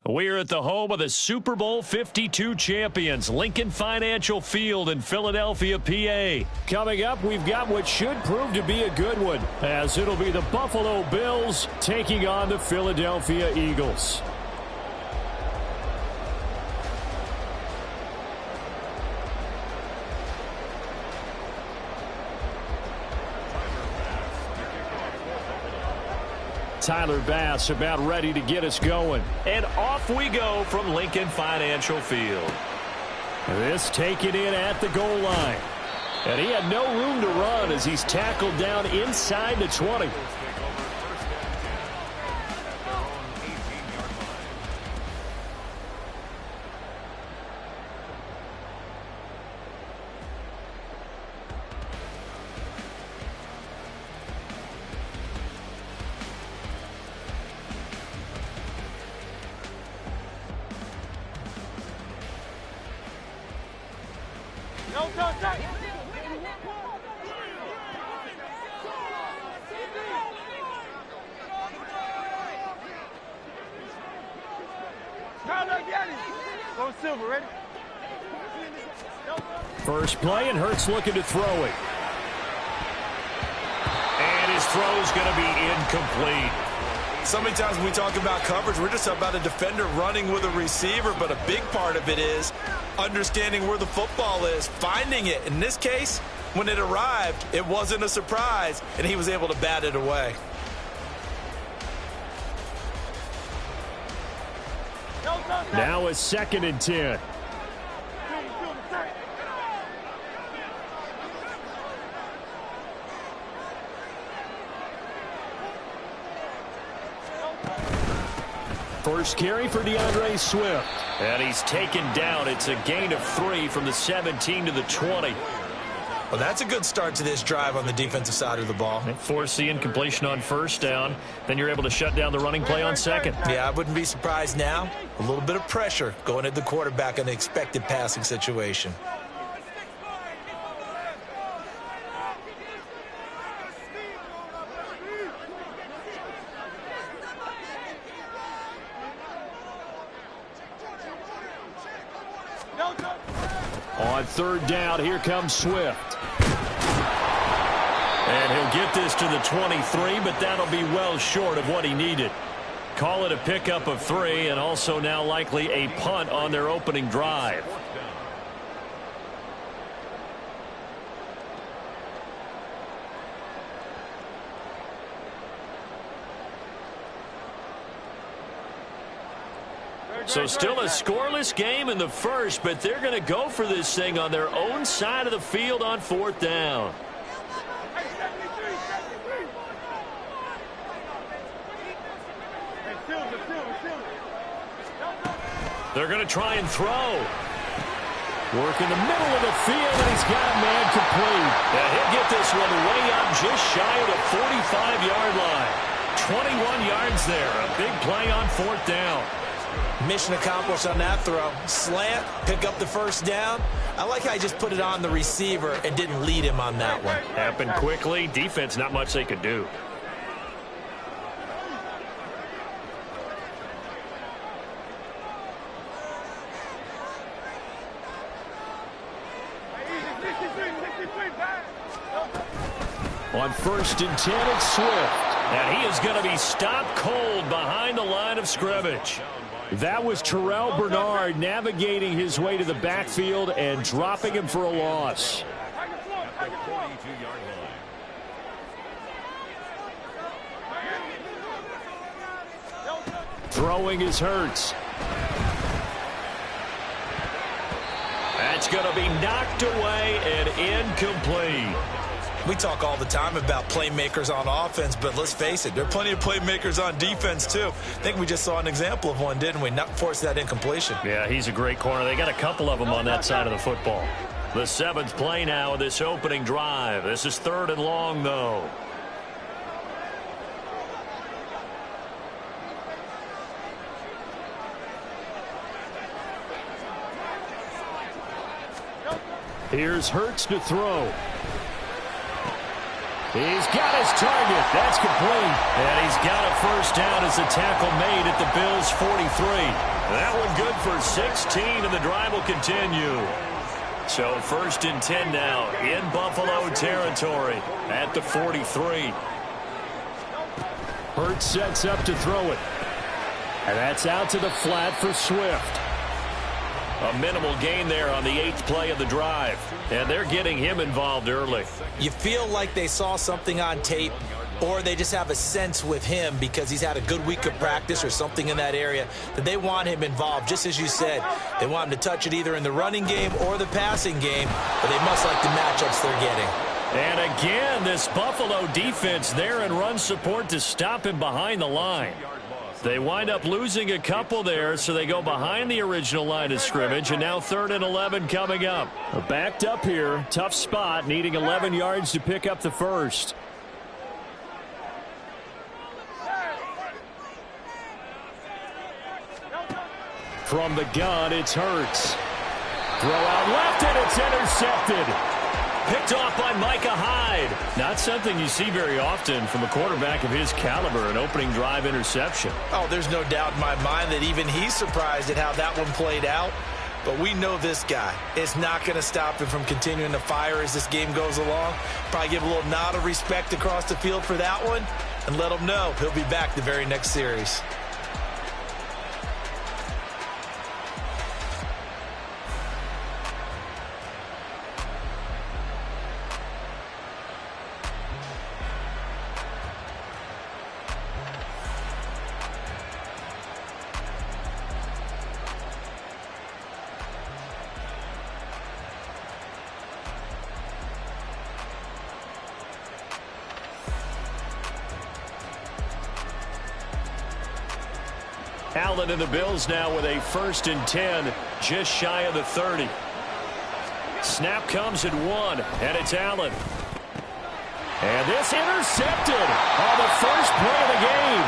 We're at the home of the Super Bowl 52 champions, Lincoln Financial Field in Philadelphia, PA. Coming up, we've got what should prove to be a good one, as it'll be the Buffalo Bills taking on the Philadelphia Eagles. Tyler Bass about ready to get us going. And off we go from Lincoln Financial Field. This taken in at the goal line. And he had no room to run as he's tackled down inside the 20. First play, and Hurts looking to throw it. And his throw's going to be incomplete. So many times when we talk about coverage, we're just about a defender running with a receiver, but a big part of it is understanding where the football is, finding it. In this case, when it arrived, it wasn't a surprise, and he was able to bat it away. Now a 2nd and 10. First carry for DeAndre Swift. And he's taken down. It's a gain of 3 from the 17 to the 20. Well, that's a good start to this drive on the defensive side of the ball. Force the incompletion on first down. Then you're able to shut down the running play on second. Yeah, I wouldn't be surprised now. A little bit of pressure going at the quarterback in the expected passing situation. On 3rd down, here comes Swift. And he'll get this to the 23, but that'll be well short of what he needed. Call it a pickup of 3, and also now likely a punt on their opening drive. So still a scoreless game in the first, but they're going to go for this thing on their own side of the field on 4th down. They're going to try and throw. Work in the middle of the field, and he's got a man complete. And he'll get this one way up just shy of the 45-yard line. 21 yards there. A big play on 4th down. Mission accomplished on that throw. Slant, pick up the first down. I like how he just put it on the receiver and didn't lead him on that one. Happened quickly. Defense, not much they could do. On 1st and 10, it's Swift. And he is going to be stopped cold behind the line of scrimmage. That was Terrell Bernard navigating his way to the backfield and dropping him for a loss. Throwing is Hurts. That's going to be knocked away and incomplete. We talk all the time about playmakers on offense, but let's face it, there are plenty of playmakers on defense, too. I think we just saw an example of one, didn't we? Not force that incompletion. Yeah, he's a great corner. They got a couple of them on that side of the football. The 7th play now of this opening drive. This is 3rd and long, though. Here's Hurts to throw. He's got his target. That's complete. And he's got a first down as a tackle made at the Bills' 43. That one good for 16, and the drive will continue. So 1st and 10 now in Buffalo territory at the 43. Hurts sets up to throw it. And that's out to the flat for Swift. A minimal gain there on the 8th play of the drive. And they're getting him involved early. You feel like they saw something on tape, or they just have a sense with him because he's had a good week of practice or something in that area that they want him involved. Just as you said, they want him to touch it either in the running game or the passing game, but they must like the matchups they're getting. And again, this Buffalo defense there in run support to stop him behind the line. They wind up losing a couple there, so they go behind the original line of scrimmage, and now 3rd and 11 coming up. Backed up here, tough spot, needing 11 yards to pick up the first. From the gun, it's Hurts. Throw out left, and it's intercepted. Picked off by Micah Hyde. Not something you see very often from a quarterback of his caliber, an opening drive interception. Oh, there's no doubt in my mind that even he's surprised at how that one played out. But we know this guy. It's not going to stop him from continuing to fire as this game goes along. Probably give a little nod of respect across the field for that one and let him know he'll be back the very next series. Allen and the Bills now with a 1st and 10, just shy of the 30. Snap comes at 1, and it's Allen. And this intercepted on the first play of the game.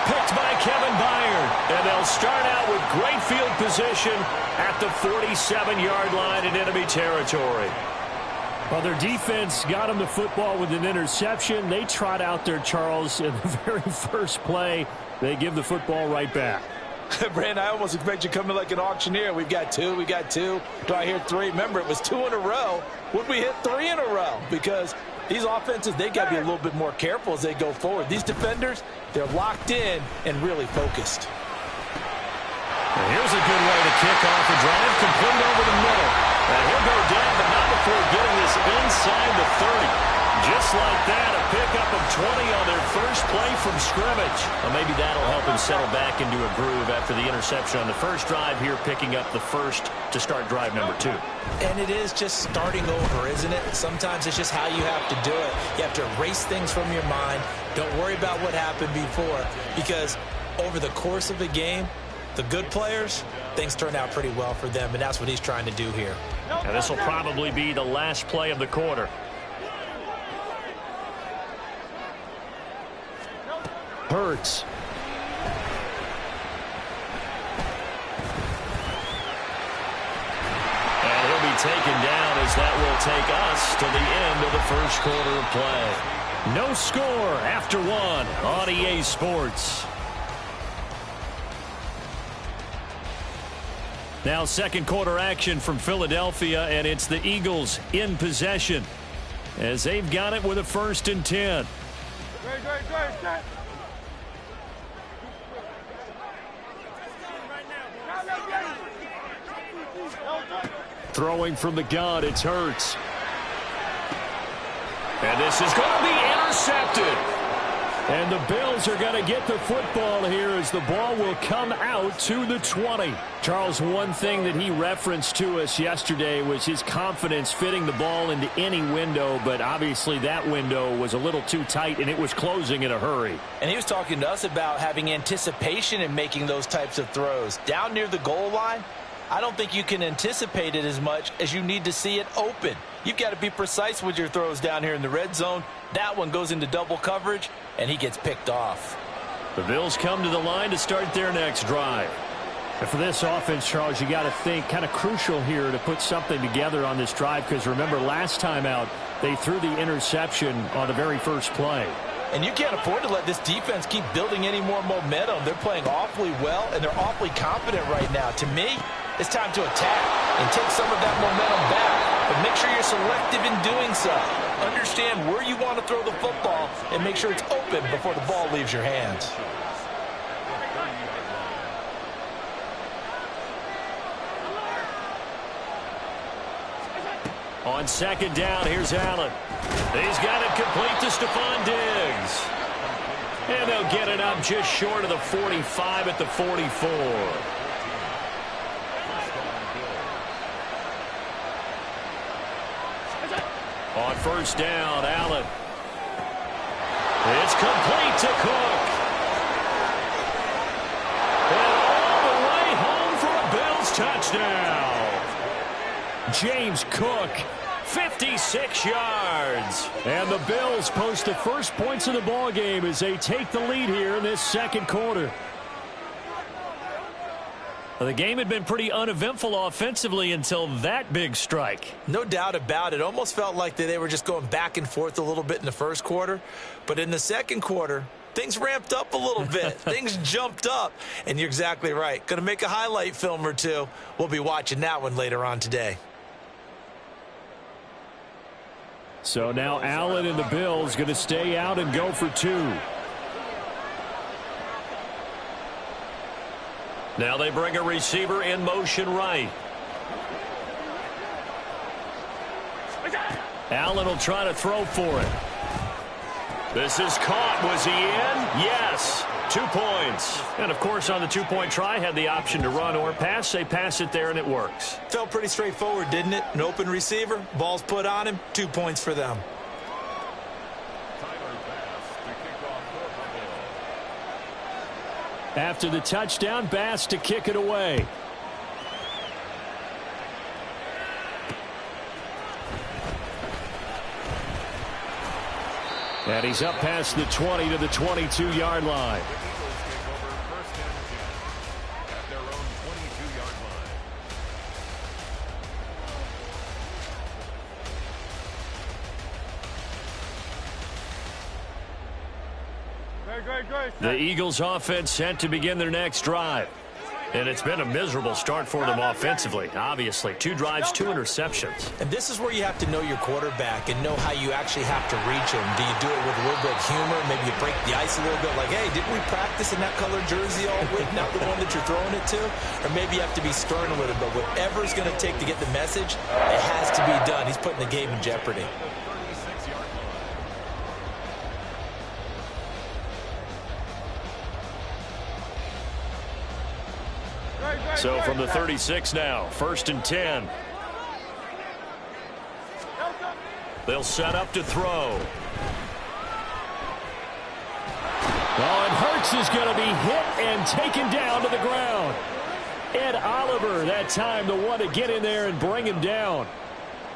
Picked by Kevin Byard. And they'll start out with great field position at the 47-yard line in enemy territory. Well, their defense got them the football with an interception. They trot out there, Charles, in the very first play. They give the football right back. Brandon, I almost expect you coming like an auctioneer. We've got 2, we got 2. Do I hear 3? Remember, it was 2 in a row. Would we hit 3 in a row? Because these offenses, they got to be a little bit more careful as they go forward. These defenders, they're locked in and really focused. And here's a good way to kick off the drive, complete over the middle. And he'll go down, but not before getting this inside the 30. Just like that, a pickup of 20 on their first play from scrimmage. Well, maybe that'll help him settle back into a groove after the interception on the first drive here, picking up the first to start drive number 2. And it is just starting over, isn't it? Sometimes it's just how you have to do it. You have to erase things from your mind. Don't worry about what happened before, because over the course of a game, the good players, things turn out pretty well for them, and that's what he's trying to do here. And this will probably be the last play of the quarter. Hurts. And he'll be taken down as that will take us to the end of the first quarter of play. No score after 1 on EA Sports. Now second quarter action from Philadelphia, and it's the Eagles in possession as they've got it with a 1st and 10. Throwing from the gun, it's Hurts. And this is going to be intercepted. And the Bills are going to get the football here as the ball will come out to the 20. Charles, one thing that he referenced to us yesterday was his confidence fitting the ball into any window, but obviously that window was a little too tight and it was closing in a hurry. And he was talking to us about having anticipation in making those types of throws. Down near the goal line, I don't think you can anticipate it as much as you need to see it open. You've got to be precise with your throws down here in the red zone. That one goes into double coverage, and he gets picked off. The Bills come to the line to start their next drive. And for this offense, Charles, you got to think kind of crucial here to put something together on this drive, because remember last time out, They threw the interception on the very first play. And you can't afford to let this defense keep building any more momentum. They're playing awfully well, and they're awfully confident right now. To me, it's time to attack and take some of that momentum back. But make sure you're selective in doing so. Understand where you want to throw the football and make sure it's open before the ball leaves your hands. On second down, here's Allen. He's got it complete to Stephon Diggs. And they'll get it up just short of the 45 at the 44. On first down, Allen. It's complete to Cook. And all the way home for a Bills touchdown. James Cook, 56 yards. And the Bills post the first points of the ball game as they take the lead here in this second quarter. The game had been pretty uneventful offensively until that big strike. No doubt about it. Almost felt like they were just going back and forth a little bit in the first quarter. But in the second quarter, things ramped up a little bit. Things jumped up. And you're exactly right. Going to make a highlight film or two. We'll be watching that one later on today. So now Allen and the Bills going to stay out and go for two. Now they bring a receiver in motion right. Allen will try to throw for it. This is caught. Was he in? Yes. 2 points. And, of course, on the two-point try, had the option to run or pass. They pass it there, and it works. Felt pretty straightforward, didn't it? An open receiver, ball's put on him, 2 points for them. After the touchdown, Bass to kick it away. And he's up past the 20 to the 22-yard line. The Eagles offense set to begin their next drive. And it's been a miserable start for them offensively, obviously. 2 drives, 2 interceptions. And this is where you have to know your quarterback and know how you actually have to reach him. Do you do it with a little bit of humor? Maybe you break the ice a little bit like, hey, didn't we practice in that colored jersey all week, not the one that you're throwing it to? Or maybe you have to be stern with it, but whatever it's going to take to get the message, it has to be done. He's putting the game in jeopardy. So from the 36 now, 1st and 10. They'll set up to throw. Oh, and Hurts is going to be hit and taken down to the ground. Ed Oliver, that time, the one to get in there and bring him down.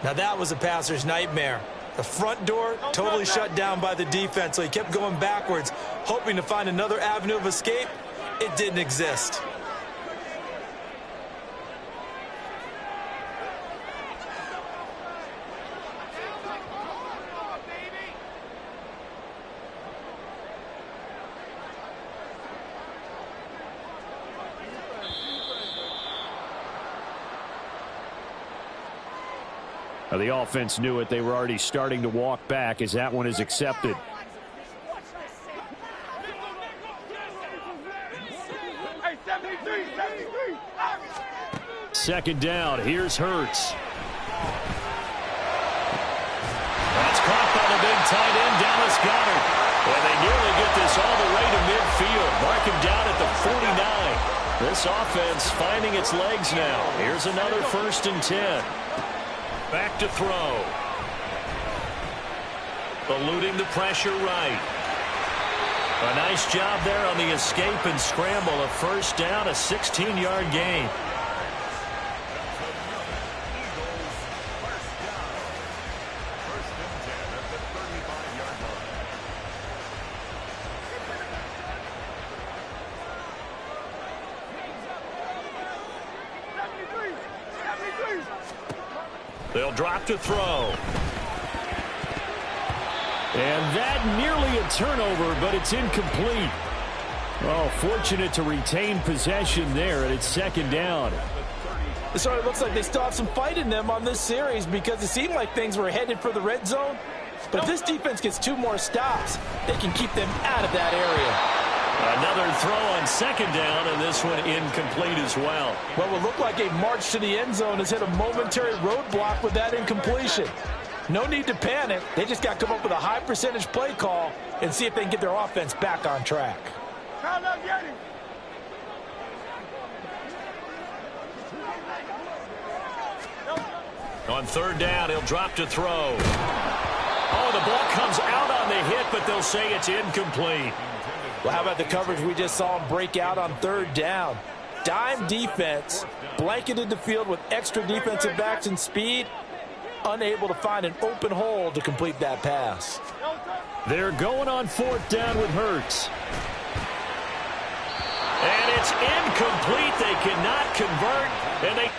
Now that was a passer's nightmare. The front door totally shut down by the defense, so he kept going backwards, hoping to find another avenue of escape. It didn't exist. The offense knew it. They were already starting to walk back as that one is accepted. Second down. Here's Hurts. That's caught by the big tight end, Dallas Goedert. And they nearly get this all the way to midfield. Mark him down at the 49. This offense finding its legs now. Here's another 1st and 10. Back to throw. Eluding the pressure right. A nice job there on the escape and scramble. A 1st down, a 16-yard gain. They'll drop to throw. And that nearly a turnover, but it's incomplete. Oh, fortunate to retain possession there, and it's second down. It sort of looks like they still have some fight in them on this series because it seemed like things were headed for the red zone. But if this defense gets 2 more stops, they can keep them out of that area. Another throw on second down, and this one incomplete as well. What would look like a march to the end zone has hit a momentary roadblock with that incompletion. No need to panic. They just got to come up with a high percentage play call and see if they can get their offense back on track. On third down, he'll drop to throw. Oh, the ball comes out on the hit, but they'll say it's incomplete. Well, how about the coverage we just saw him break out on third down? Dime defense, blanketed the field with extra defensive backs and speed, unable to find an open hole to complete that pass. They're going on fourth down with Hurts. And it's incomplete. They cannot convert, and they...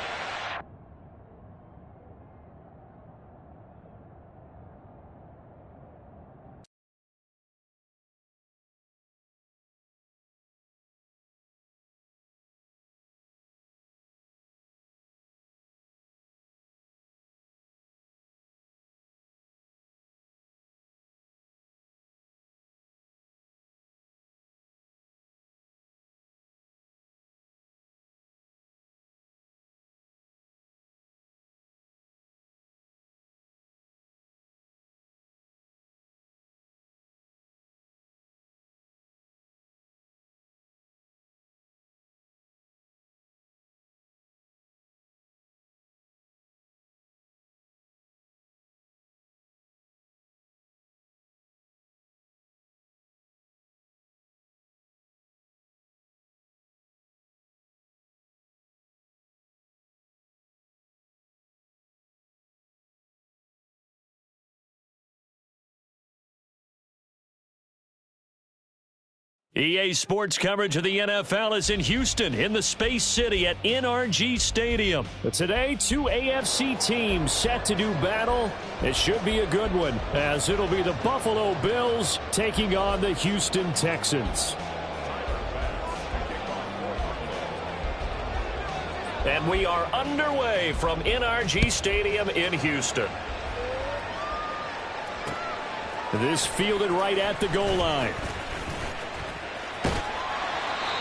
EA Sports coverage of the NFL is in Houston, in the Space City at NRG Stadium. But today, 2 AFC teams set to do battle. It should be a good one, as it'll be the Buffalo Bills taking on the Houston Texans. And we are underway from NRG Stadium in Houston. This fielded right at the goal line.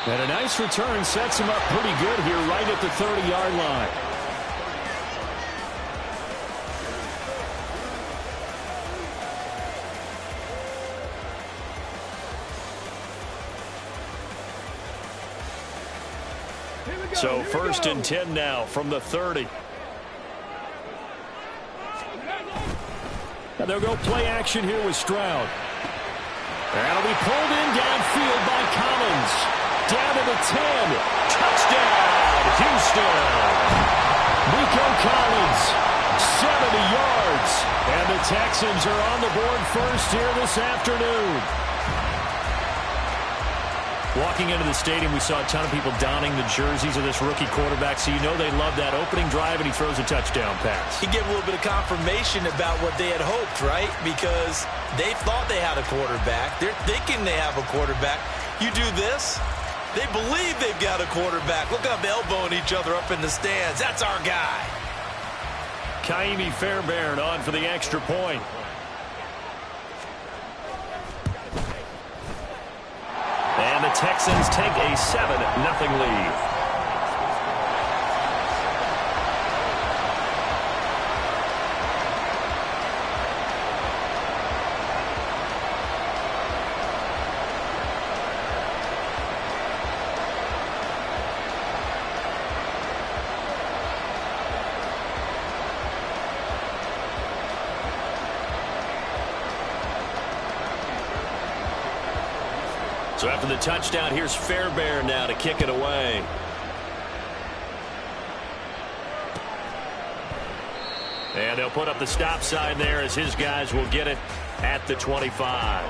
And a nice return sets him up pretty good here right at the 30-yard line. So first and 10 now from the 30. Now they'll go play action here with Stroud. That'll be pulled in downfield by Collins. Down to the 10. Touchdown, Houston. Nico Collins, 70 yards. And the Texans are on the board first here this afternoon. Walking into the stadium, we saw a ton of people donning the jerseys of this rookie quarterback, so you know they love that opening drive, and he throws a touchdown pass. He gave a little bit of confirmation about what they had hoped, right? Because they thought they had a quarterback. They're thinking they have a quarterback. You do this, they believe they've got a quarterback. Look up, elbowing each other up in the stands. That's our guy. Kaimi Fairbairn on for the extra point. And the Texans take a 7-0 lead. So after the touchdown, here's Fairbairn now to kick it away. And they'll put up the stop sign there as his guys will get it at the 25.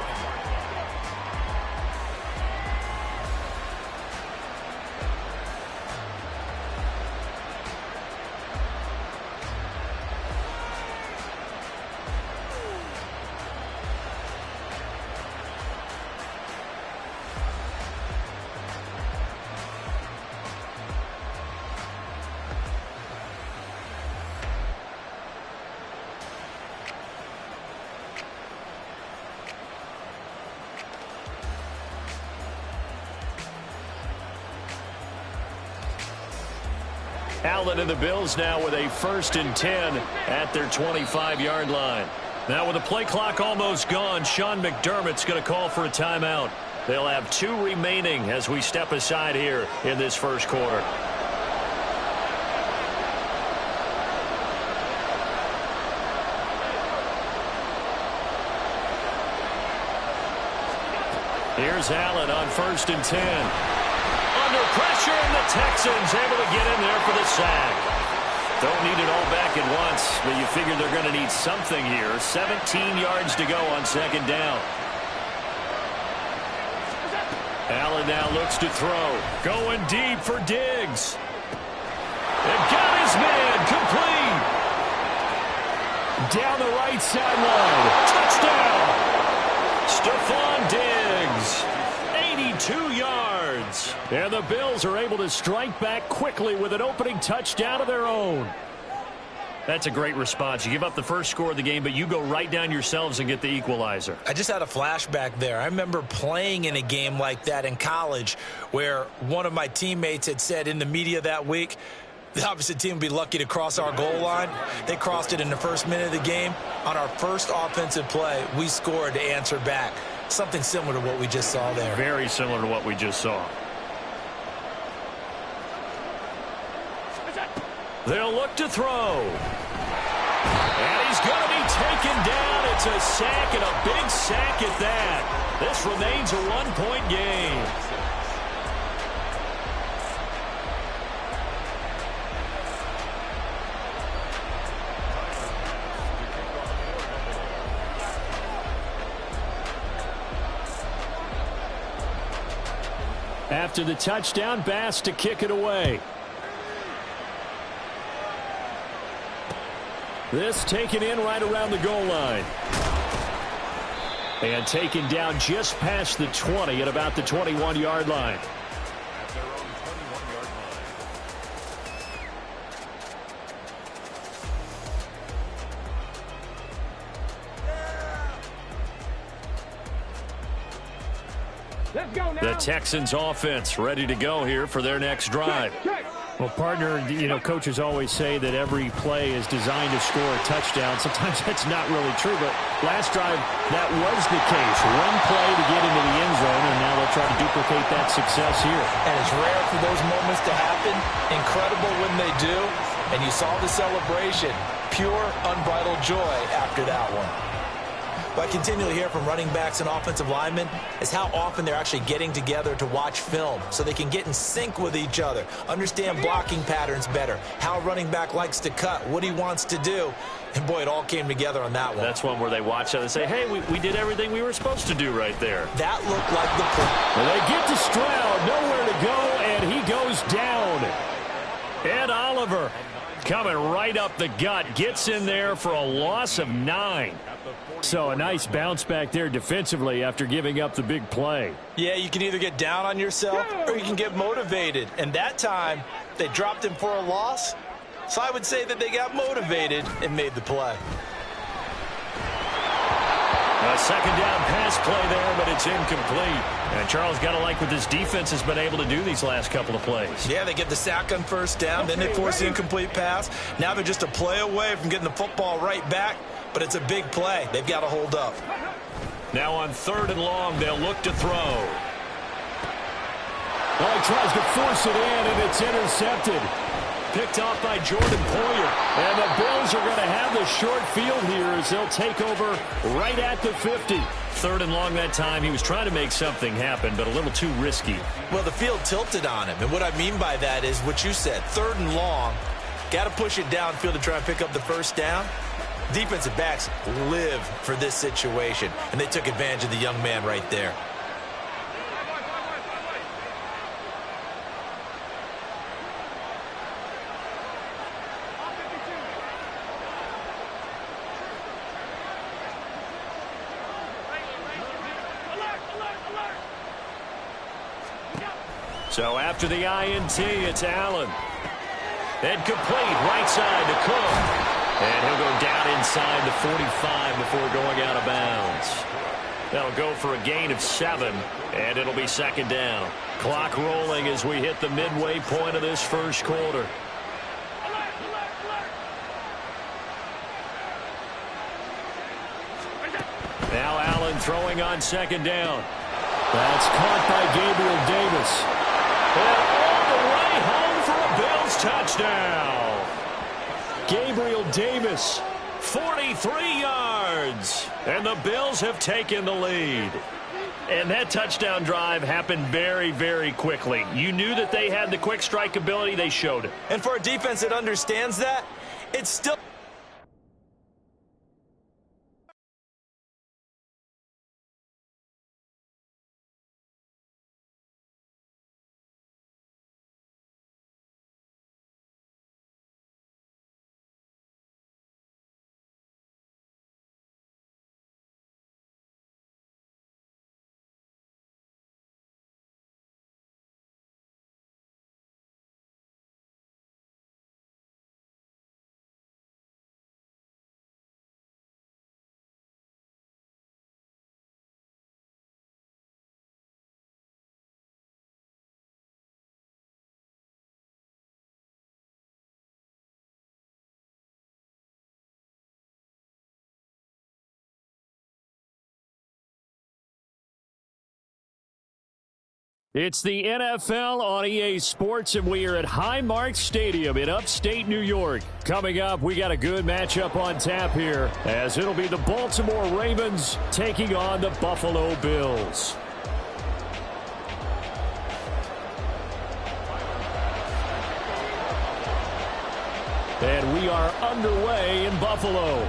Allen and the Bills now with a 1st and 10 at their 25-yard line. Now with the play clock almost gone, Sean McDermott's going to call for a timeout. They'll have 2 remaining as we step aside here in this first quarter. Here's Allen on 1st and 10. Under pressure, and the Texans able to get in there for the sack. Don't need it all back at once, but you figure they're going to need something here. 17 yards to go on 2nd down. Allen now looks to throw. Going deep for Diggs. And got his man complete. Down the right sideline. Touchdown. Stephon Diggs, 82 yards. And the Bills are able to strike back quickly with an opening touchdown of their own. That's a great response. You give up the first score of the game, but you go right down yourselves and get the equalizer. I just had a flashback there. I remember playing in a game like that in college where one of my teammates had said in the media that week, the opposite team would be lucky to cross our goal line. They crossed it in the first minute of the game. On our first offensive play, we scored to answer back. Something similar to what we just saw there. Very similar to what we just saw. They'll look to throw. And he's going to be taken down. It's a sack, and a big sack at that. This remains a 1-point game. After the touchdown, Bass to kick it away. This taken in right around the goal line. And taken down just past the 20 at about the 21-yard line. The Texans offense ready to go here for their next drive. Well, partner, coaches always say that every play is designed to score a touchdown. Sometimes that's not really true, but last drive, that was the case. One play to get into the end zone, and now they'll try to duplicate that success here. And it's rare for those moments to happen. Incredible when they do. And you saw the celebration. Pure, unbridled joy after that one. What I continually hear from running backs and offensive linemen is how often they're actually getting together to watch film so they can get in sync with each other, understand blocking patterns better, how a running back likes to cut, what he wants to do. And, boy, it all came together on that one. That's one where they watch it and say, hey, we did everything we were supposed to do right there. That looked like the play. Well, they get to Stroud, nowhere to go, and he goes down. Ed Oliver coming right up the gut, gets in there for a loss of 9. So a nice bounce back there defensively after giving up the big play. Yeah, you can either get down on yourself or you can get motivated. And that time, they dropped him for a loss. So I would say that they got motivated and made the play. A second down pass play there, but it's incomplete. And Charles, got to like what this defense has been able to do these last couple of plays. Yeah, they get the sack on first down, then they force the incomplete pass. Now they're just a play away from getting the football right back. But it's a big play. They've got to hold up. Now on 3rd and long, they'll look to throw. Well, he tries to force it in, and it's intercepted. Picked off by Jordan Poyer. And the Bills are going to have the short field here as they'll take over right at the 50. 3rd and long that time. He was trying to make something happen, but a little too risky. Well, the field tilted on him. And what I mean by that is what you said. 3rd and long. Got to push it downfield to try and pick up the first down. Defensive backs live for this situation, and they took advantage of the young man right there. So after the INT, it's Allen. And complete, right side to Cook. And he'll go down inside the 45 before going out of bounds. That'll go for a gain of 7, and it'll be 2nd down. Clock rolling as we hit the midway point of this first quarter. throwing on second down. That's caught by Gabriel Davis. And all the way home for a Bills touchdown. Gabriel Davis, 43 yards. And the Bills have taken the lead. And that touchdown drive happened very, very quickly. You knew that they had the quick strike ability. They showed it. And for a defense that understands that, it's still... It's the NFL on EA Sports, and we are at Highmark Stadium in upstate New York. Coming up, we got a good matchup on tap here, as it'll be the Baltimore Ravens taking on the Buffalo Bills. And we are underway in Buffalo.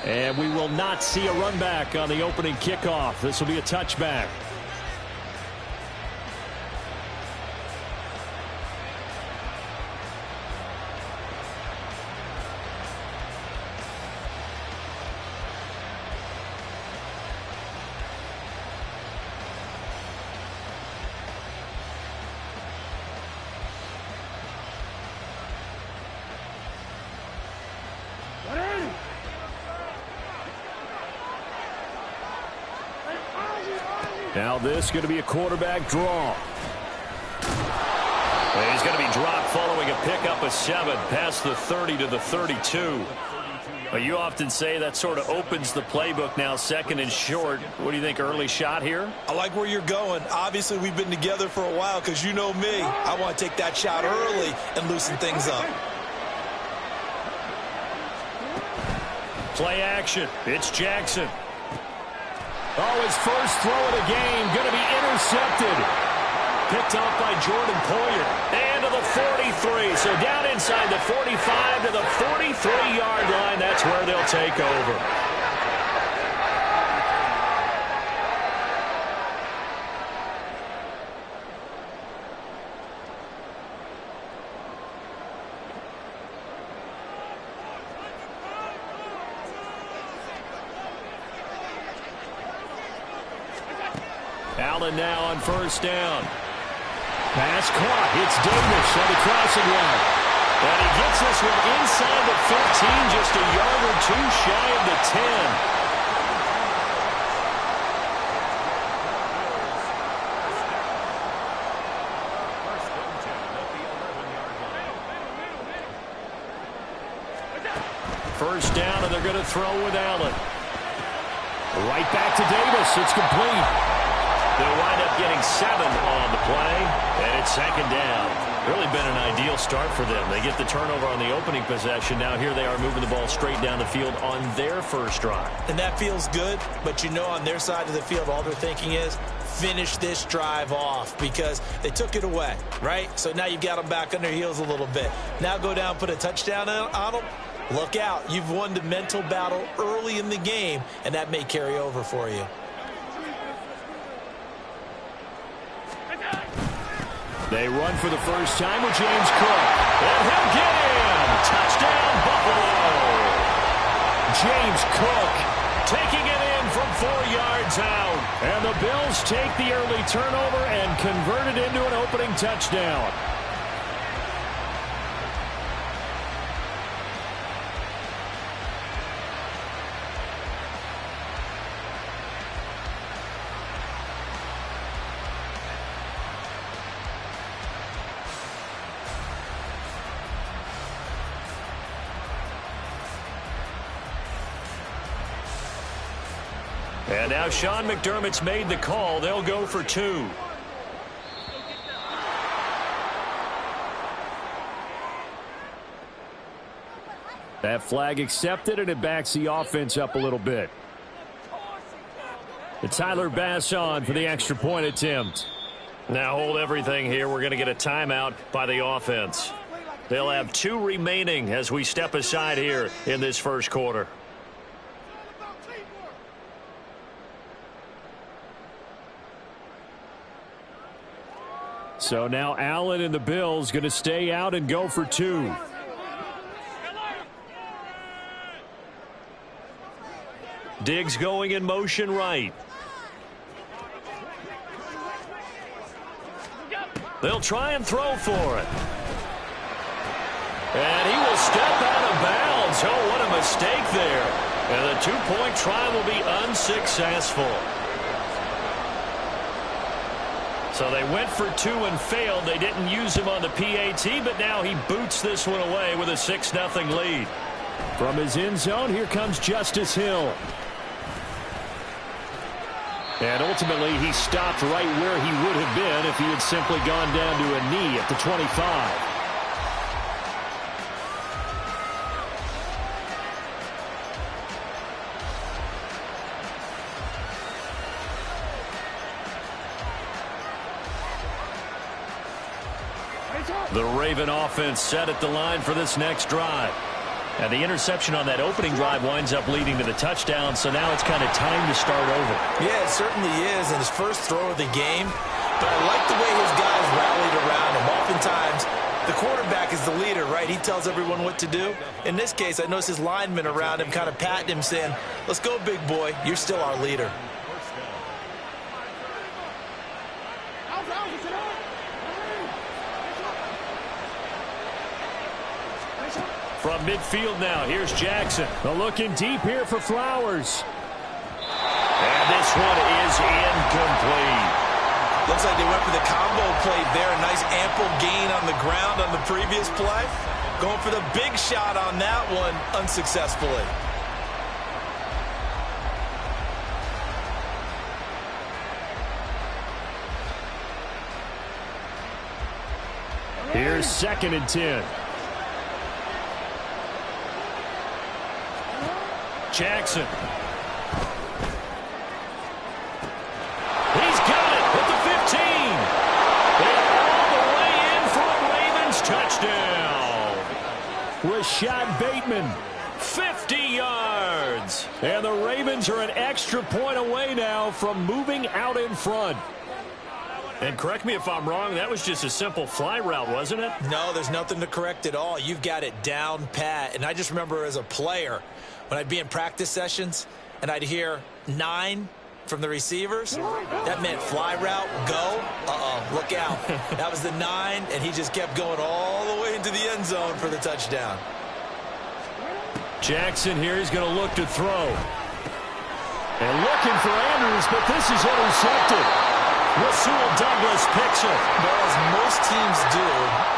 And we will not see a run back on the opening kickoff. This will be a touchback. Now this is going to be a quarterback draw. And he's going to be dropped following a pickup of 7 past the 30 to the 32. But you often say that sort of opens the playbook now, second and short. What do you think, early shot here? I like where you're going. Obviously, we've been together for a while because you know me. I want to take that shot early and loosen things up. Play action. It's Jackson. Oh, his first throw of the game going to be intercepted. Picked off by Jordan Poyer. And to the 43. So down inside the 45 to the 43-yard line. That's where they'll take over. Allen now on first down. Pass caught. It's Davis on the crossing route. And he gets this one inside the 15, just a yard or two shy of the 10. First down, and they're going to throw with Allen. Right back to Davis. It's complete. They'll wind up getting 7 on the play, and it's second down. Really been an ideal start for them. They get the turnover on the opening possession. Now here they are moving the ball straight down the field on their first drive. And that feels good, but you know on their side of the field, all they're thinking is finish this drive off because they took it away, right? So now you've got them back on their heels a little bit. Now go down, put a touchdown on them. Look out. You've won the mental battle early in the game, and that may carry over for you. They run for the first time with James Cook. And he'll get in. Touchdown, Buffalo. James Cook taking it in from 4 yards out. And the Bills take the early turnover and convert it into an opening touchdown. And now Sean McDermott's made the call. They'll go for 2. That flag accepted, and it backs the offense up a little bit. The Tyler Bass on for the extra point attempt. Now hold everything here. We're going to get a timeout by the offense. They'll have 2 remaining as we step aside here in this first quarter. So now Allen and the Bills going to stay out and go for 2. Diggs going in motion right. They'll try and throw for it. And he will step out of bounds. Oh, what a mistake there. And the 2-point try will be unsuccessful. So they went for 2 and failed. They didn't use him on the PAT, but now he boots this one away with a 6-0 lead. From his end zone, here comes Justice Hill. And ultimately, he stopped right where he would have been if he had simply gone down to a knee at the 25. The Raven offense set at the line for this next drive. And the interception on that opening drive winds up leading to the touchdown, so now it's kind of time to start over. Yeah, it certainly is in his first throw of the game. But I like the way his guys rallied around him. Oftentimes, the quarterback is the leader, right? He tells everyone what to do. In this case, I noticed his linemen around him kind of patting him, saying, "Let's go, big boy. You're still our leader." From midfield now, here's Jackson. The looking deep here for Flowers. And this one is incomplete. Looks like they went for the combo play there. A nice ample gain on the ground on the previous play. Going for the big shot on that one unsuccessfully. Here's 2nd and 10. Jackson. He's got it at the 15. And all the way in for a Ravens touchdown. Rashad Bateman, 50 yards. And the Ravens are an extra point away now from moving out in front. And correct me if I'm wrong, that was just a simple fly route, wasn't it? No, there's nothing to correct at all. You've got it down pat. And I just remember as a player, when I'd be in practice sessions and I'd hear 9 from the receivers, that meant fly route, go. Look out. That was the 9, and he just kept going all the way into the end zone for the touchdown. Jackson here, he's going to look to throw. And looking for Andrews, but this is intercepted. Rasul Douglas picks it. Well, as most teams do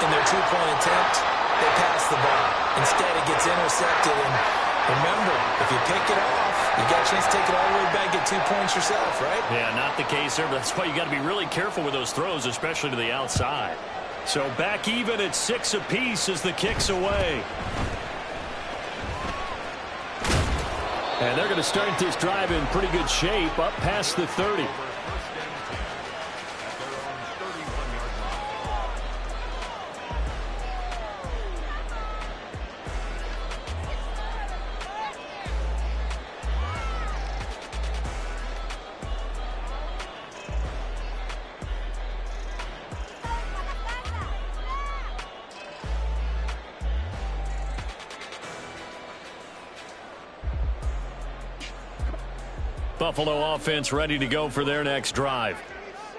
in their 2-point attempt, they pass the ball. Instead, it gets intercepted, and remember, if you pick it off, you got a chance to take it all the way back, get 2 points yourself, right? Yeah, not the case there, but that's why you got to be really careful with those throws, especially to the outside. So back even at 6 apiece as the kick's away. And they're going to start this drive in pretty good shape, up past the 30. Buffalo offense ready to go for their next drive.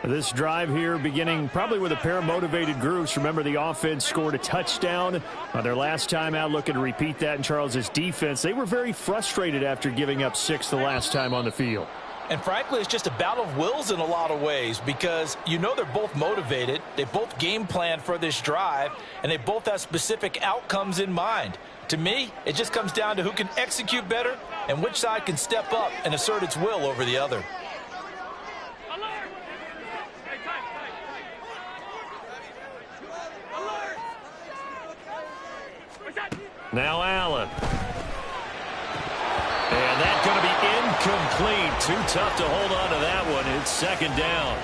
This drive here beginning probably with a pair of motivated groups. Remember, the offense scored a touchdown on their last time out. Looking to repeat that in Charles's defense. They were very frustrated after giving up 6 the last time on the field. And frankly, it's just a battle of wills in a lot of ways because you know they're both motivated. They both game plan for this drive, and they both have specific outcomes in mind. To me, it just comes down to who can execute better and which side can step up and assert its will over the other. Now Allen. And that's going to be incomplete. Too tough to hold on to that one. It's second down.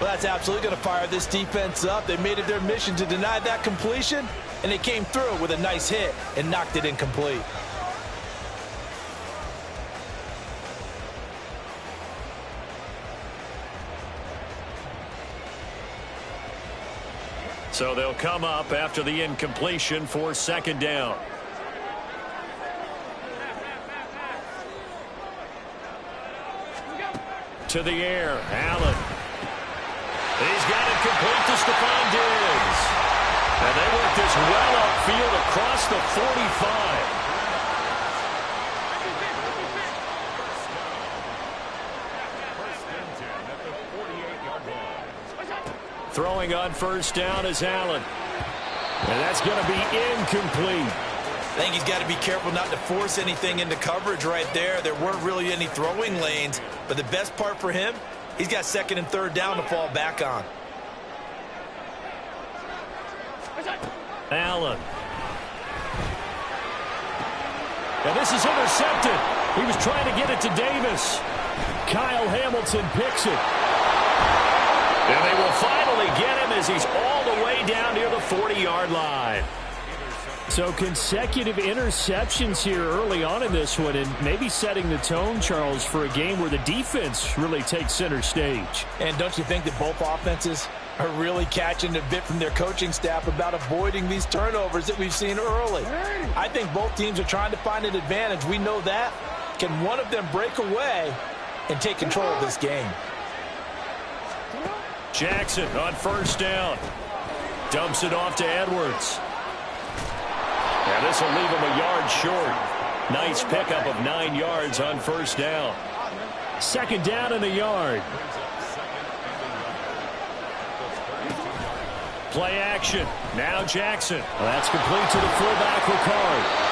Well, that's absolutely going to fire this defense up. They made it their mission to deny that completion, and they came through with a nice hit and knocked it incomplete. So they'll come up after the incompletion for second down. To the air, Allen. He's got it complete to Stephon Diggs. And they work this well upfield across the 45. Throwing on first down is Allen. And that's going to be incomplete. I think he's got to be careful not to force anything into coverage right there. There weren't really any throwing lanes. But the best part for him, he's got second and third down to fall back on. Allen. And this is intercepted. He was trying to get it to Davis. Kyle Hamilton picks it. And they will finally get him as he's all the way down near the 40-yard line. So consecutive interceptions here early on in this one, and maybe setting the tone, Charles, for a game where the defense really takes center stage. And don't you think that both offenses are really catching a bit from their coaching staff about avoiding these turnovers that we've seen early? I think both teams are trying to find an advantage. We know that. Can one of them break away and take control of this game? Jackson on first down. Dumps it off to Edwards. And this will leave him a yard short. Nice pickup of 9 yards on first down. Second down and a yard. Play action. Now Jackson. Well, that's complete to the fullback, Ricard.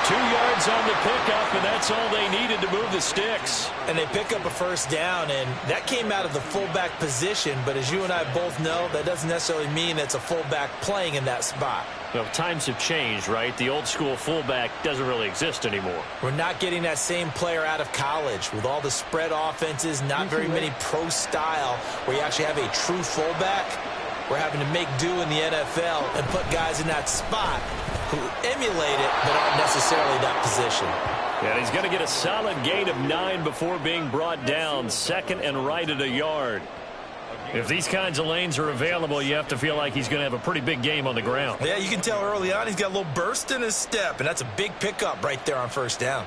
2 yards on the pickup, and that's all they needed to move the sticks. And they pick up a first down, and that came out of the fullback position. But as you and I both know, that doesn't necessarily mean it's a fullback playing in that spot. Well, times have changed, right? The old school fullback doesn't really exist anymore. We're not getting that same player out of college. With all the spread offenses, not very many pro style where you actually have a true fullback. We're having to make do in the NFL and put guys in that spot who emulate it but aren't necessarily that position. And he's going to get a solid gain of 9 before being brought down. Second and right at a yard. If these kinds of lanes are available, you have to feel like he's going to have a pretty big game on the ground. Yeah, you can tell early on he's got a little burst in his step, and that's a big pickup right there on first down.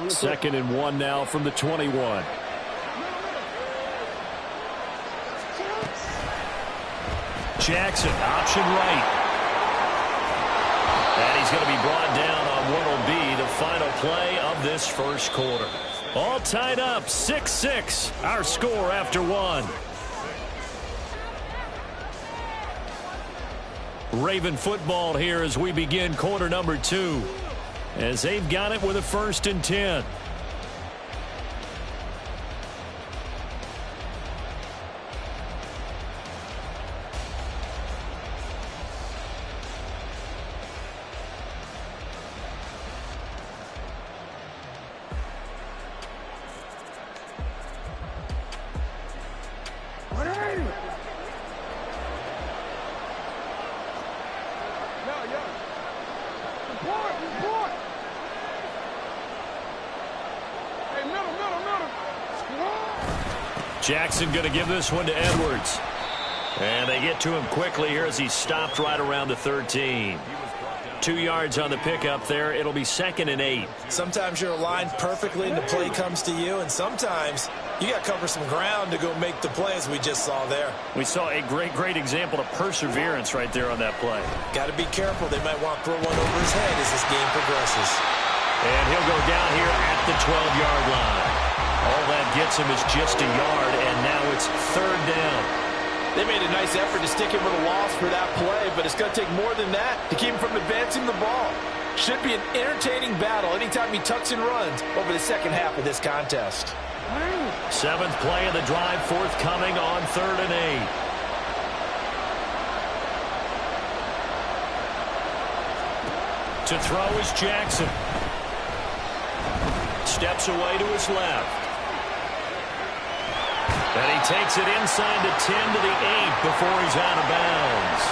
Second and 1 now from the 21. Jackson, option right. And he's going to be brought down on what will be the final play of this first quarter. All tied up, 6-6, our score after 1. Raven football here as we begin quarter number 2. As they've got it with a 1st and 10. Jackson going to give this one to Edwards. And they get to him quickly here as he stopped right around the 13. 2 yards on the pickup there. It'll be 2nd and 8. Sometimes you're aligned perfectly and the play comes to you, and sometimes you got to cover some ground to go make the play as we just saw there. We saw a great example of perseverance right there on that play. Got to be careful. They might want to throw one over his head as this game progresses. And he'll go down here at the 12-yard line. All that gets him is just a yard, and now it's 3rd down. They made a nice effort to stick him with a loss for that play, but it's going to take more than that to keep him from advancing the ball. Should be an entertaining battle anytime he tucks and runs over the second half of this contest. 7th play of the drive, forthcoming on 3rd and 8. To throw is Jackson. Steps away to his left. And he takes it inside the 10 to the 8 before he's out of bounds.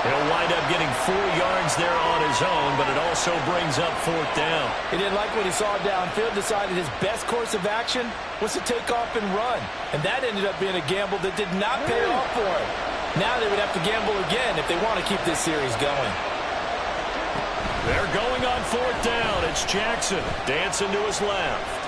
He'll wind up getting 4 yards there on his own, but it also brings up 4th down. He didn't like what he saw downfield, decided his best course of action was to take off and run. And that ended up being a gamble that did not pay off for him. Now they would have to gamble again if they want to keep this series going. They're going on 4th down. It's Jackson dancing to his left.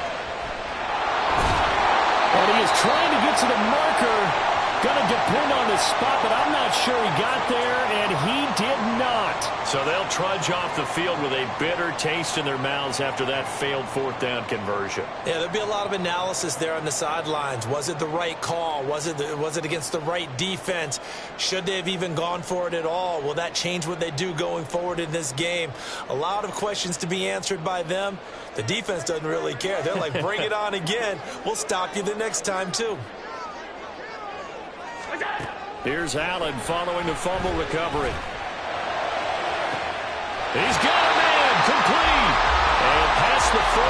And he is trying to get to the marker. Going to depend on the spot, but I'm not sure he got there, and he did not. So they'll trudge off the field with a bitter taste in their mouths after that failed 4th down conversion. Yeah, there'll be a lot of analysis there on the sidelines. Was it the right call? Was it against the right defense? Should they have even gone for it at all? Will that change what they do going forward in this game? A lot of questions to be answered by them. The defense doesn't really care. They're like, bring it on again. We'll stop you the next time, too. Here's Allen following the fumble recovery. He's got a man complete. And past the 40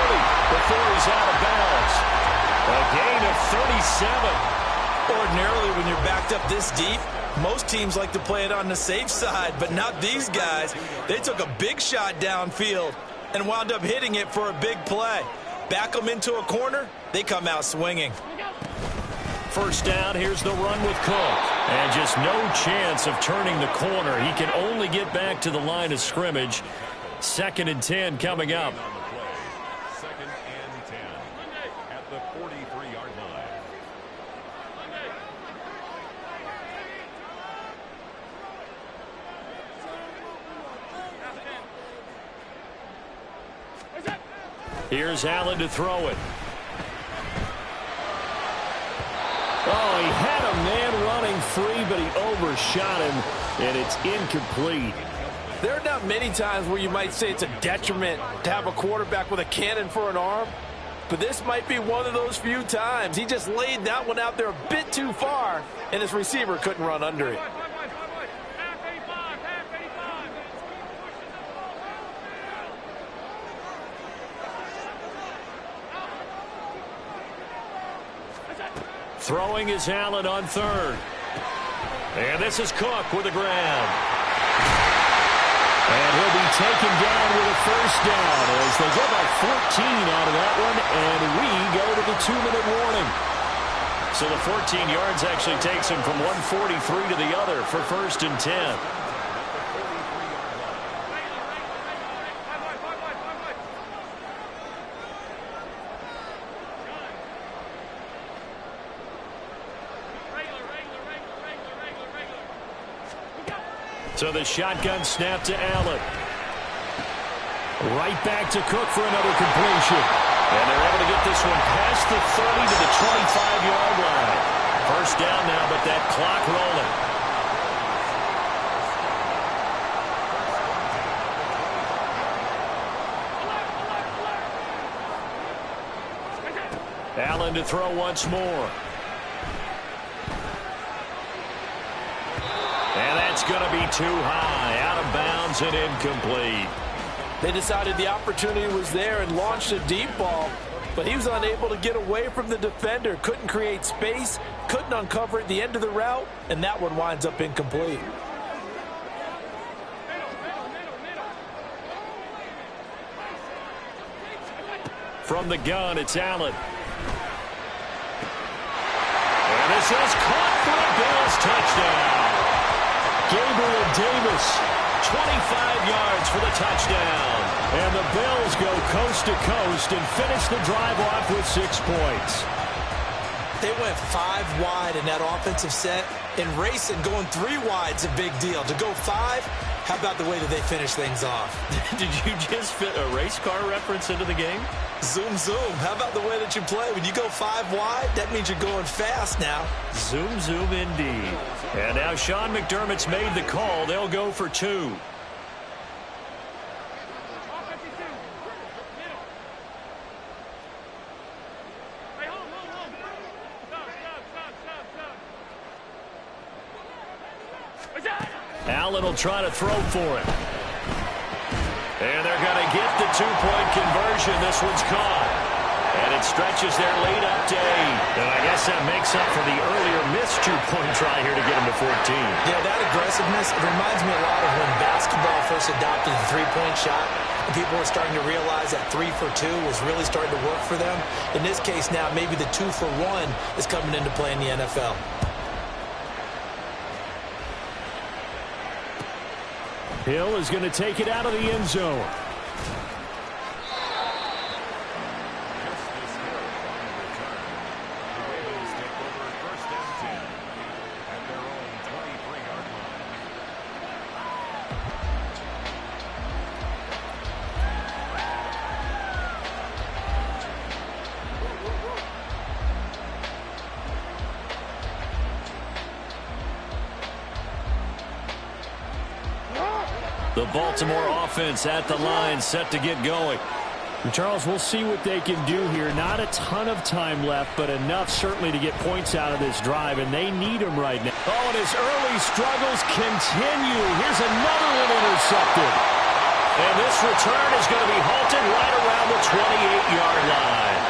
before he's out of bounds. A gain of 37. Ordinarily, when you're backed up this deep, most teams like to play it on the safe side, but not these guys. They took a big shot downfield and wound up hitting it for a big play. Back them into a corner, they come out swinging. 1st down, here's the run with Cook. And just no chance of turning the corner. He can only get back to the line of scrimmage. 2nd and 10 coming up. 2nd and 10 at the 43-yard line. Here's Allen to throw it. Oh, he had a man running free, but he overshot him, and it's incomplete. There are not many times where you might say it's a detriment to have a quarterback with a cannon for an arm, but this might be one of those few times. He just laid that one out there a bit too far, and his receiver couldn't run under it. Throwing is Allen on 3rd. And this is Cook with the ground. And he'll be taken down with a 1st down as they get about 14 out of that one, and we go to the 2-minute warning. So the 14 yards actually takes him from 143 to the other for 1st and 10. So the shotgun snap to Allen. Right back to Cook for another completion. And they're able to get this one past the 30 to the 25-yard line. 1st down now, but that clock rolling. Allen to throw once more. And that's going to be too high, out of bounds and incomplete. They decided the opportunity was there and launched a deep ball, but he was unable to get away from the defender, couldn't create space, couldn't uncover at the end of the route, and that one winds up incomplete. From the gun, it's Allen. And this is caught for a Bills touchdown. Gabriel Davis, 25 yards for the touchdown. And the Bills go coast to coast and finish the drive off with 6 points. They went 5 wide in that offensive set, and racing going 3 wide's a big deal. To go 5, How about the way that they finish things off? Did you just fit a race car reference into the game? Zoom, zoom. How about the way that you play? When you go 5 wide, that means you're going fast now. Zoom, zoom indeed. And now Sean McDermott's made the call. They'll go for 2. Allen will try to throw for it. And they're going to get the 2-point conversion. This one's caught. And it stretches their lead-up to 8. And I guess that makes up for the earlier missed 2-point try here to get them to 14. Yeah, that aggressiveness, it reminds me a lot of when basketball first adopted the 3-point shot. And people were starting to realize that 3 for 2 was really starting to work for them. In this case now, maybe the 2 for 1 is coming into play in the NFL. Hill is going to take it out of the end zone. The Baltimore offense at the line, set to get going. Charles, we'll see what they can do here. Not a ton of time left, but enough certainly to get points out of this drive, and they need them right now. Oh, and his early struggles continue. Here's another one intercepted. And this return is going to be halted right around the 28-yard line.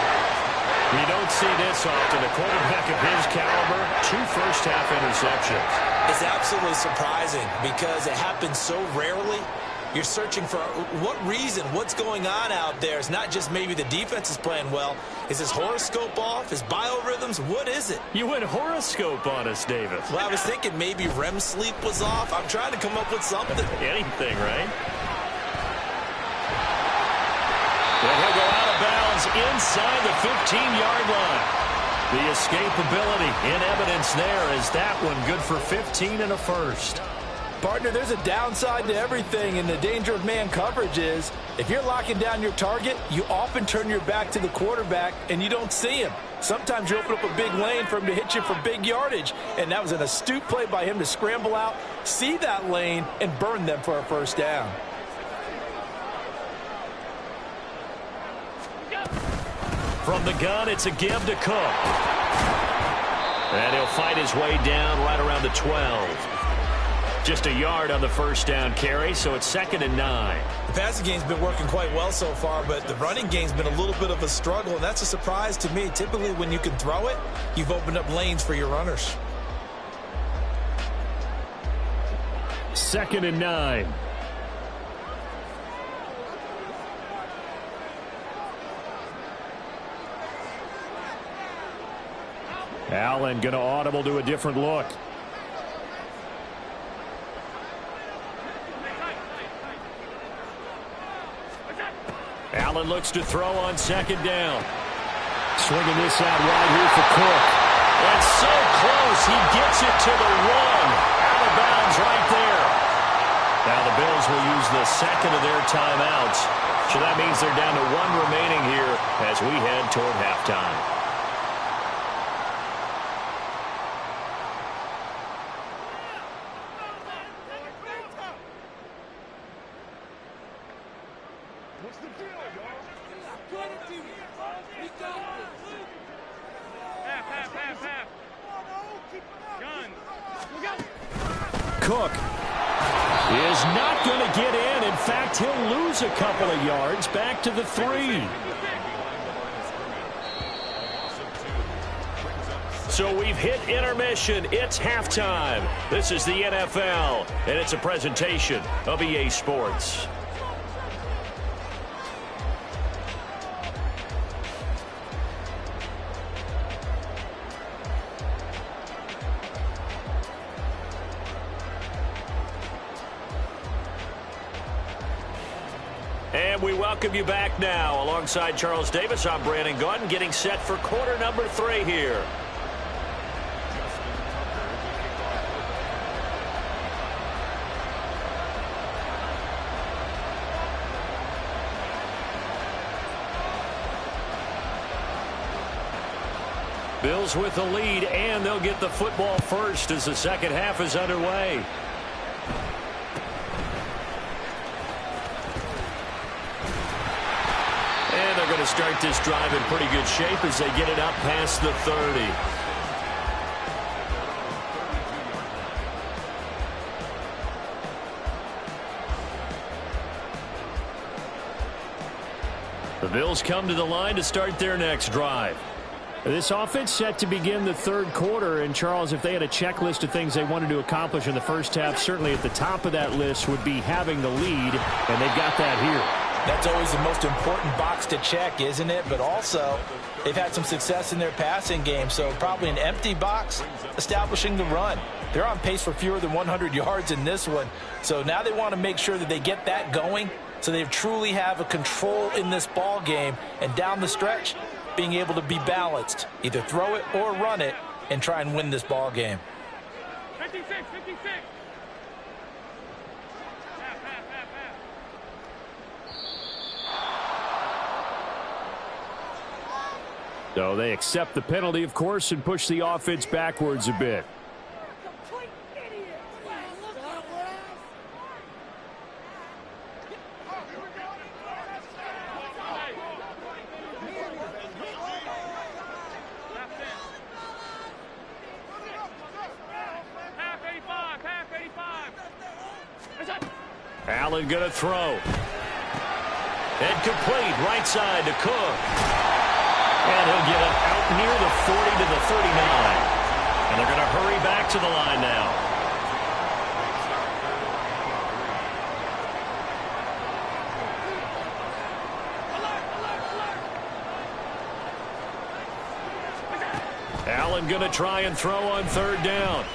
You don't see this often. A quarterback of his caliber, 2 first-half interceptions. It's absolutely surprising because it happens so rarely. You're searching for what reason, what's going on out there. It's not just maybe the defense is playing well. Is his horoscope off? His biorhythms? What is it? You went horoscope on us, Davis. Well, I was thinking maybe REM sleep was off. I'm trying to come up with something. Anything, right? And he'll go out of bounds inside the 15-yard line. The escapability in evidence there is that one good for 15 and a first. Partner, there's a downside to everything, and the danger of man coverage is if you're locking down your target, you often turn your back to the quarterback and you don't see him. Sometimes you open up a big lane for him to hit you for big yardage, and that was an astute play by him to scramble out, see that lane, and burn them for a first down. From the gun, it's a give to Cook. And he'll fight his way down right around the 12. Just a yard on the first down carry, so it's 2nd and 9. The passing game's been working quite well so far, but the running game's been a little bit of a struggle, and that's a surprise to me. Typically, when you can throw it, you've opened up lanes for your runners. 2nd and 9. Allen going to audible to a different look. Allen looks to throw on 2nd down. Swinging this out wide here for Cook. And so close, he gets it to the 1. Out of bounds right there. Now the Bills will use the 2nd of their timeouts. So that means they're down to 1 remaining here as we head toward halftime. Cook is not going to get in. In fact, he'll lose a couple of yards back to the 3. So we've hit intermission. It's halftime. This is the NFL, and it's a presentation of EA Sports. And we welcome you back now. Alongside Charles Davis, I'm Brandon Gaudin, getting set for quarter number 3 here. Bills with the lead, and they'll get the football first as the second half is underway. And they're going to start this drive in pretty good shape as they get it up past the 30. The Bills come to the line to start their next drive. This offense set to begin the third quarter, and Charles, if they had a checklist of things they wanted to accomplish in the first half, certainly at the top of that list would be having the lead, and they've got that here. That's always the most important box to check, isn't it? But also, they've had some success in their passing game, so probably an empty box establishing the run. They're on pace for fewer than 100 yards in this one, so now they want to make sure that they get that going so they truly have a control in this ball game, and down the stretch, being able to be balanced, either throw it or run it, and try and win this ball game. 56. So they accept the penalty, of course, and push the offense backwards a bit. Allen going to throw. And complete, right side to Cook. And he'll get it out near the 40 to the 39. And they're going to hurry back to the line now. Allen going to try and throw on third down.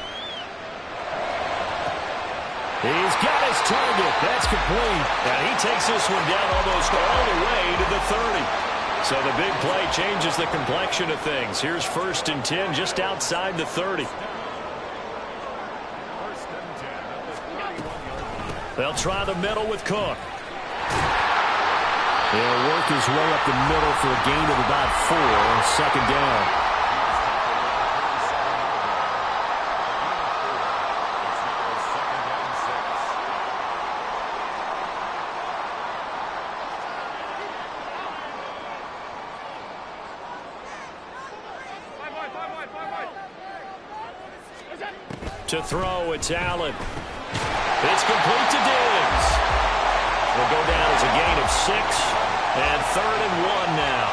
He's got his target. That's complete. And he takes this one down almost all the way to the 30. So the big play changes the complexion of things. Here's 1st and 10 just outside the 30. They'll try the middle with Cook. He'll work his way up the middle for a gain of about 4. 2nd down. To throw, it's Allen. It's complete to Diggs. Will go down as a gain of 6. And 3rd and 1 now.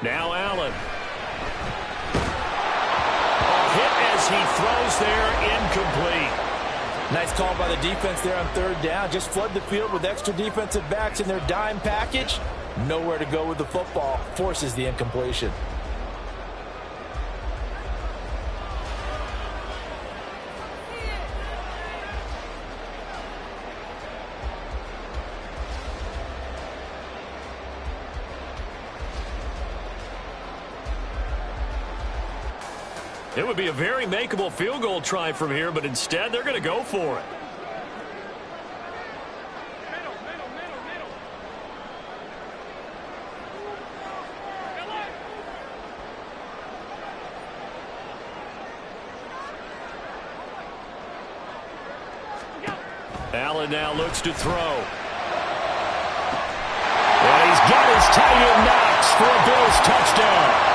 Now Allen. Hit as he throws there, incomplete. Nice call by the defense there on 3rd down. Just flood the field with extra defensive backs in their dime package. Nowhere to go with the football. Forces the incompletion. It would be a very makeable field goal try from here, but instead they're going to go for it. Allen now looks to throw. And he's got his tight end Knox for a Bills touchdown.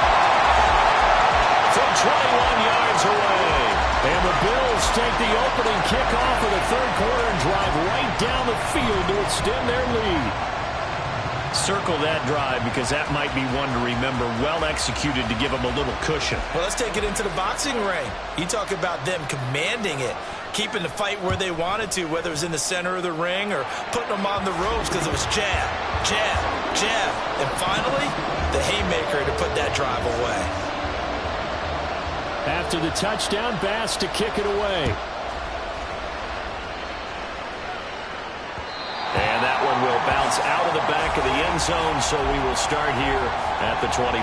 From 21 yards away. And the Bills take the opening kickoff of the third quarter and drive right down the field to extend their lead. Circle that drive because that might be one to remember. Well executed to give them a little cushion. Well, let's take it into the boxing ring. You talk about them commanding it, keeping the fight where they wanted to, whether it was in the center of the ring or putting them on the ropes because it was jab, jab, jab. And finally, the haymaker to put that drive away. After the touchdown, Bass to kick it away. And that one will bounce out of the back of the end zone, so we will start here at the 25.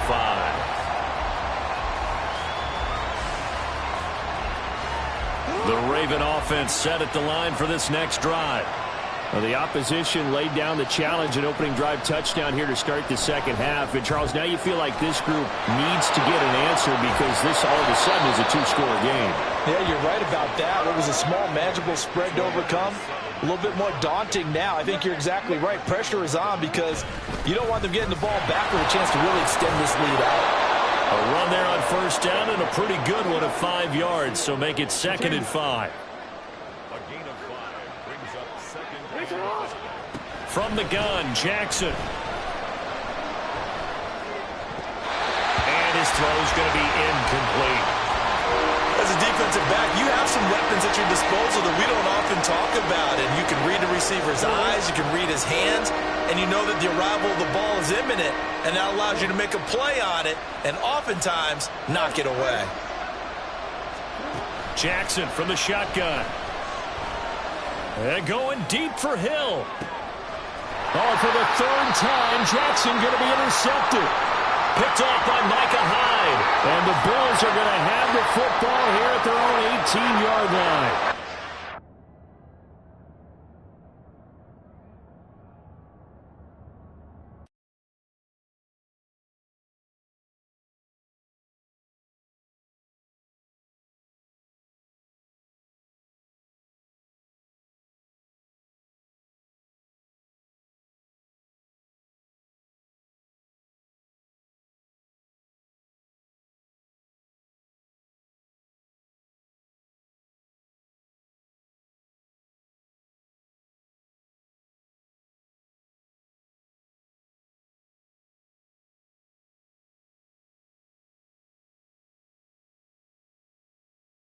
The Raven offense set at the line for this next drive. Well, the opposition laid down the challenge and opening drive touchdown here to start the second half. And, Charles, now you feel like this group needs to get an answer because this all of a sudden is a two-score game. Yeah, you're right about that. What was a small, manageable spread to overcome? A little bit more daunting now. I think you're exactly right. Pressure is on because you don't want them getting the ball back with a chance to really extend this lead out. A run there on first down and a pretty good one of 5 yards, so make it 2nd and 5. A gain of 5 brings up 2nd and 5. From the gun, Jackson. And his throw's going to be incomplete. As a defensive back, you have some weapons at your disposal that we don't often talk about. And you can read the receiver's eyes, you can read his hands, and you know that the arrival of the ball is imminent, and that allows you to make a play on it and oftentimes knock it away. Jackson from the shotgun. And going deep for Hill. Oh, for the third time, Jackson going to be intercepted. Picked off by Micah Hyde. And the Bills are going to have the football here at their own 18-yard line.